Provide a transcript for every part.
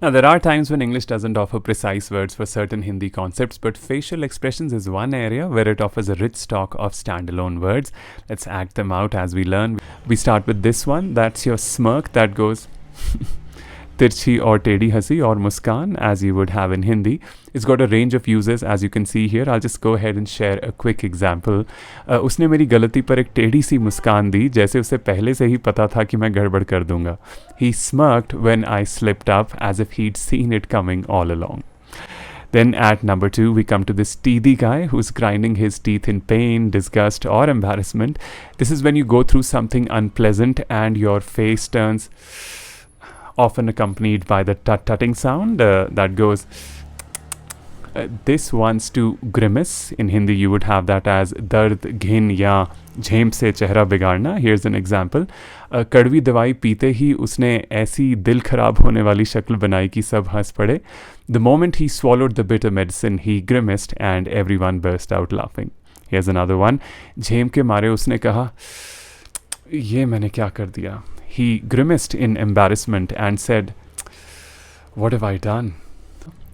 Now, there are times when English doesn't offer precise words for certain Hindi concepts, but facial expressions is one area where it offers a rich stock of standalone words. Let's act them out as we learn. We start with this one. That's your smirk. That goes tirchi or tedi hasi or muskan, as you would have in Hindi. It's got a range of uses, as you can see here. I'll just go ahead and share a quick example. उसने मेरी गलती पर एक टेढ़ी सी मुस्कान दी, जैसे उसे पहले से ही पता था कि मैं गड़बड़ कर दूंगा. He smirked when I slipped up, as if he'd seen it coming all along. Then at number 2, we come to this teedy guy who's grinding his teeth in pain, disgust, or embarrassment. This is when you go through something unpleasant and your face turns, often accompanied by the tut-tutting sound that goes. This wants to grimace. In Hindi, you would have that as dard, ghin या झेम से चेहरा बिगाड़ना. Here's an example. कड़वी दवाई पीते ही उसने ऐसी दिल खराब होने वाली शक्ल बनाई कि सब हंस पड़े. The moment he swallowed the bitter medicine, he grimaced and everyone burst out laughing. Here's another one. झेम के मारे उसने कहा, ये मैंने क्या कर दिया. He grimaced in embarrassment and said, what have I done?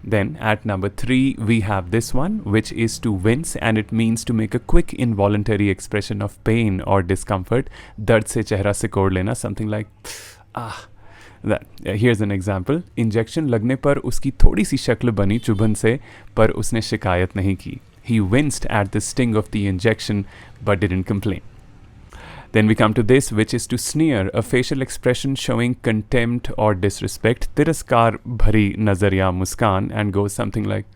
Then at number 3, we have this one, which is to wince, and it means to make a quick involuntary expression of pain or discomfort. Dard se chehra sikod lena, something like ah. That. Here's an example. Injection लगने पर उसकी थोड़ी सी शक्ल बनी चुभन से, पर उसने शिकायत नहीं की. He winced at the sting of the injection, but didn't complain. Then we come to this, which is to sneer, a facial expression showing contempt or disrespect. Tiraskar bhari nazar ya muskan, and goes something like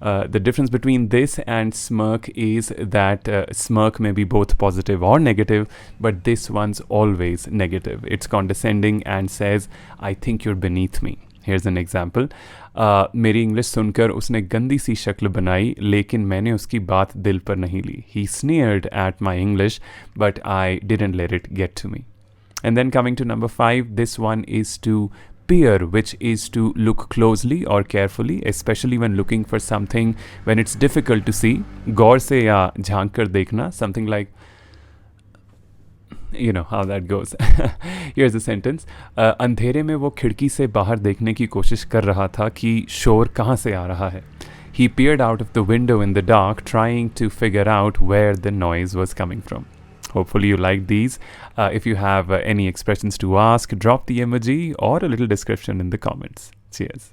the difference between this and smirk is that smirk may be both positive or negative, but this one's always negative. It's condescending and says, I think you're beneath me. Here's an example. मेरी English सुनकर उसने गंदी सी शक्ल बनाई, लेकिन मैंने उसकी बात दिल पर नहीं ली. He sneered at my English, but I didn't let it get to me. And then coming to number 5, this one is to peer, which is to look closely or carefully, especially when looking for something when it's difficult to see. गौर से या झांक कर देखना, something like, you know how that goes. Here's a sentence. अंधेरे में वो खिड़की से बाहर देखने की कोशिश कर रहा था कि शोर कहाँ से आ रहा है. He peered out of the window in the dark, trying to figure out where the noise was coming from. Hopefully you like these. If you have any expressions to ask, drop the emoji or a little description in the comments. Cheers.